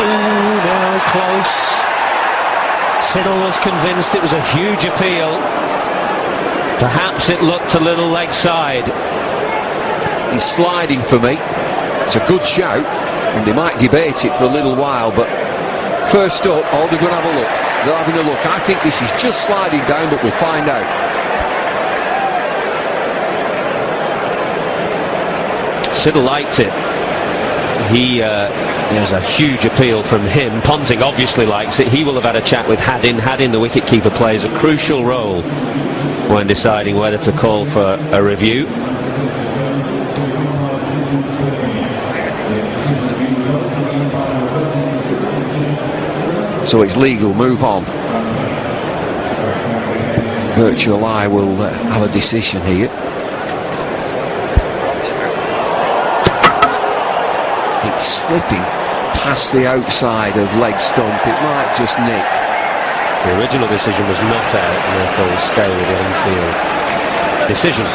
Ooh, now close. Siddle was convinced it was a huge appeal. Perhaps it looked a little leg side. He's sliding for me. It's a good shout, and they might debate it for a little while, but first up, oh, they're going to have a look. They're having a look. I think this is just sliding down, but we'll find out. Siddle liked it. There's a huge appeal from him. Ponting obviously likes it. He will have had a chat with Haddin. Haddin, the wicketkeeper, plays a crucial role when deciding whether to call for a review. So it's legal, move on. Virtual Eye will have a decision here. It's slipping past the outside of leg stump. It might just nick. The original decision was not out, and therefore will stay with the on-field decision.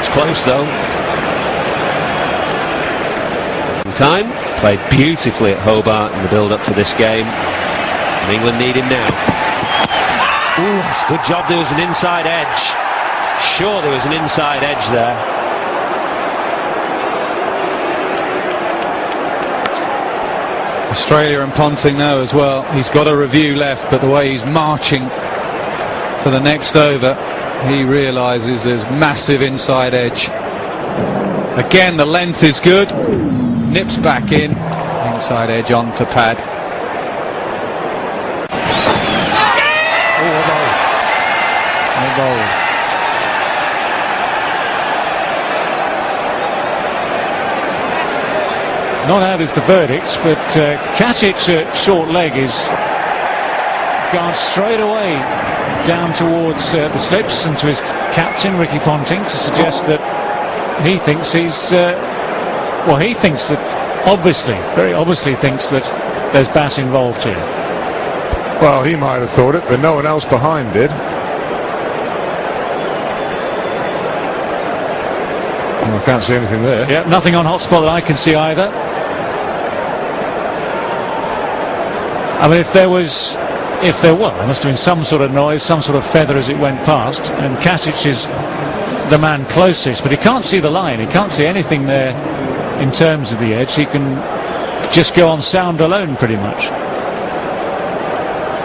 It's close though. Time played beautifully at Hobart in the build-up to this game, and England need him now. Ooh, that's a good job. There was an inside edge. Sure, there was an inside edge there. Australia and Ponting know as well. He's got a review left, but the way he's marching for the next over, he realises there's massive inside edge. Again, the length is good. Nips back in. Inside edge on to pad. Oh, a bowl. A bowl. Not out is the verdict, but Kasic's short leg is gone straight away down towards the slips and to his captain Ricky Ponting to suggest that he thinks he's he thinks that very obviously thinks that there's bat involved here. Well, he might have thought it, but no one else behind did. Well, I can't see anything there. Yeah, nothing on hotspot that I can see either. I mean, there must have been some sort of noise, some sort of feather as it went past, and Kasic is the man closest, but he can't see the line, he can't see anything there in terms of the edge. He can just go on sound alone pretty much.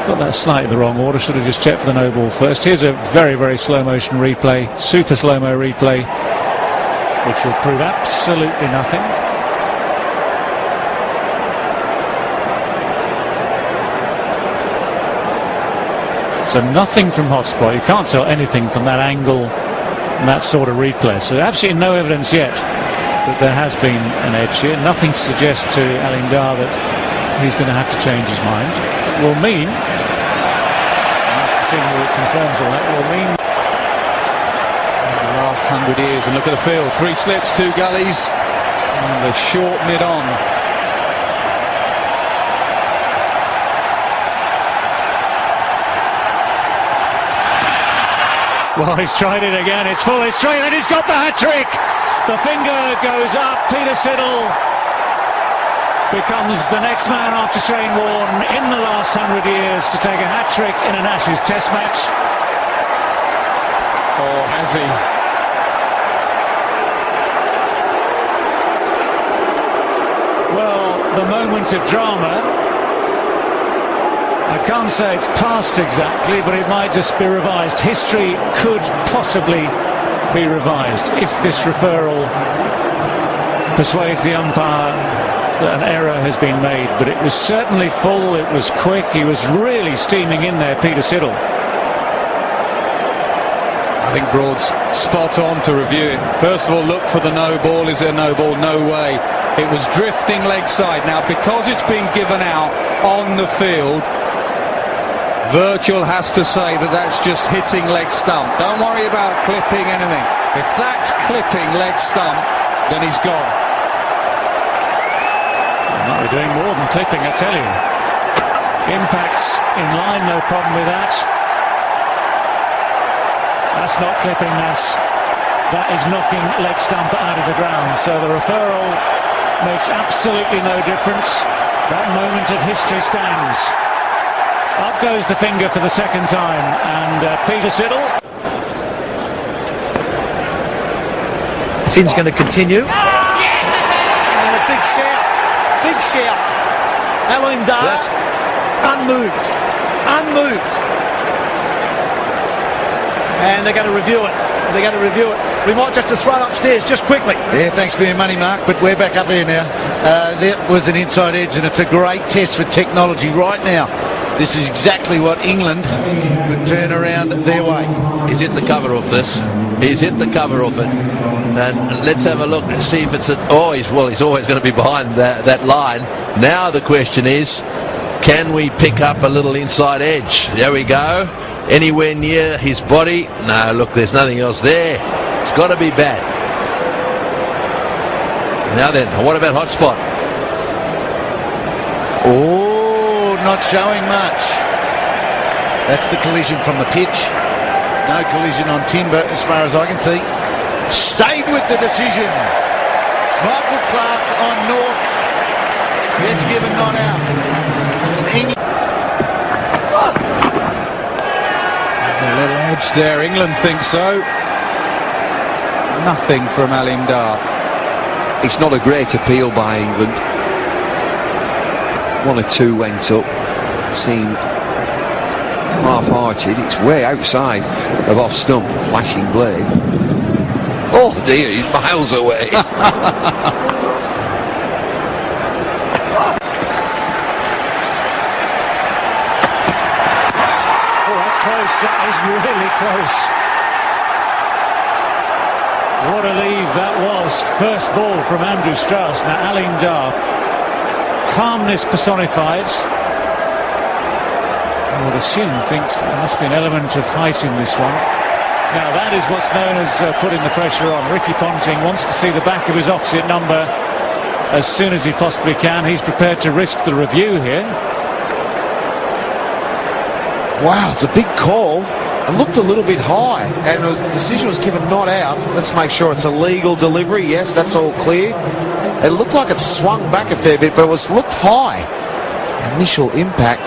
Got that slightly the wrong order, should have just checked for the no ball first. Here's a very, very slow motion replay, super slow-mo replay, which will prove absolutely nothing. So nothing from hotspot. You can't tell anything from that angle and that sort of replay. So absolutely no evidence yet that there has been an edge here. Nothing to suggest to Alingdar that he's going to have to change his mind. It will mean, and that's the signal that confirms all that, will mean The last 100 years, and look at the field. 3 slips, 2 gullies, and the short mid-on. Well, he's tried it again. It's full, it's straight, and he's got the hat-trick. The finger goes up. Peter Siddle becomes the next man after Shane Warne in the last 100 years to take a hat-trick in an Ashes Test match. Or has he? Well, the moment of drama, I can't say it's past exactly, but it might just be revised. History could possibly be revised if this referral persuades the umpire that an error has been made. But it was certainly full, it was quick, he was really steaming in there, Peter Siddle. I think Broad's spot on to review it. First of all, look for the no ball. Is it a no ball? No way. It was drifting leg side. Now, because it's been given out on the field, Virtual has to say that that's just hitting leg stump. Don't worry about clipping anything. If that's clipping leg stump, then he's gone. Might be doing more than clipping, I tell you. Impacts in line, no problem with that. That's not clipping, that is knocking leg stump out of the ground. So the referral makes absolutely no difference. That moment of history stands. Up goes the finger for the second time, and Peter Siddle. Finn's going to continue. And a big shout. Big shout. Aleem Dar, unmoved. Unmoved. And they're going to review it. They're going to review it. We might just throw it upstairs just quickly. Yeah, thanks for your money, Mark, but we're back up here now. That was an inside edge, and it's a great test for technology right now. This is exactly what England could turn around their way. He's hit the cover off this. He's hit the cover off it. And let's have a look and see if it's he's always going to be behind that line. Now the question is, can we pick up a little inside edge? There we go. Anywhere near his body? No, look, there's nothing else there. It's got to be bad. Now then, what about hotspot? Oh, not showing much. That's the collision from the pitch. No collision on timber as far as I can see. Stayed with the decision. Michael Clark on North gets given not out. A little edge there. England thinks so. Nothing from Aleem Dar. It's not a great appeal by England. 1 or 2 went up. Seemed half-hearted. It's way outside of off stump. Flashing blade. Oh dear, he's miles away. Close, that is really close. What a leave that was. First ball from Andrew Strauss. Now Aleem Dar, calmness personified. I would assume thinks there must be an element of height in this one. Now that is what's known as putting the pressure on. Ricky Ponting wants to see the back of his opposite number as soon as he possibly can. He's prepared to risk the review here. Wow, it's a big call. It looked a little bit high, and the decision was given not out. Let's make sure it's a legal delivery. Yes, that's all clear. It looked like it swung back a fair bit, but it looked high. Initial impact.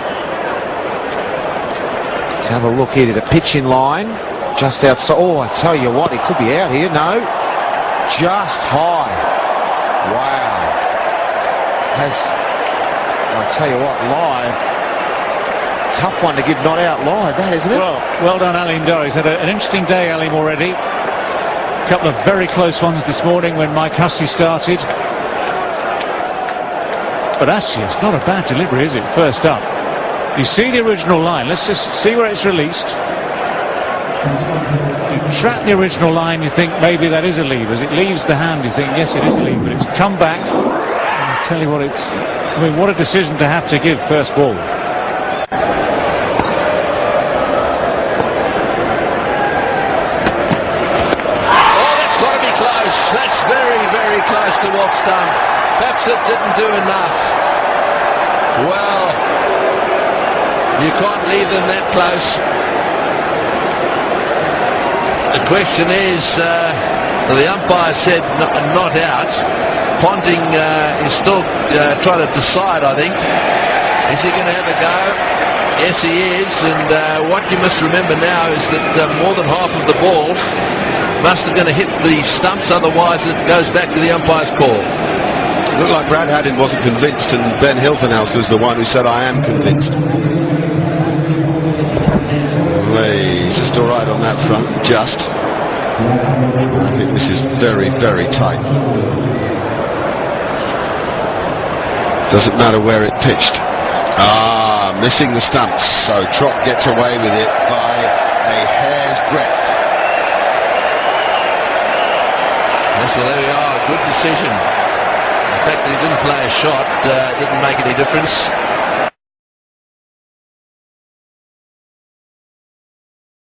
Let's have a look here at the pitching line. Just outside. Oh, I tell you what, it could be out here. No, just high. Wow. I tell you what, live. Tough one to give not out live, that, isn't it? Well done, Aleem Dar. He's had an interesting day, Aleem, already. A couple of very close ones this morning when Mike Hussey started. But actually, it's not a bad delivery, is it? First up. You see the original line. Let's just see where it's released. You track the original line, you think maybe that is a leave. As it leaves the hand, you think, yes, it is a leave. But it's come back. And I tell you what, what a decision to have to give first ball. Close to off stump. Perhaps it didn't do enough. Well, you can't leave them that close. The question is, the umpire said not out. Ponting is still trying to decide, I think. Is he going to have a go? Yes, he is. And what you must remember now is that more than half of the ball must have going to hit the stumps, otherwise it goes back to the umpire's call. It looked like Brad Haddin wasn't convinced, and Ben Hilfenhaus was the one who said, I am convinced. He's just all right on that front, just. I think this is very, very tight. Doesn't matter where it pitched. Missing the stumps, so Trott gets away with it by a hair's breadth. So there we are, good decision. The fact that he didn't play a shot didn't make any difference.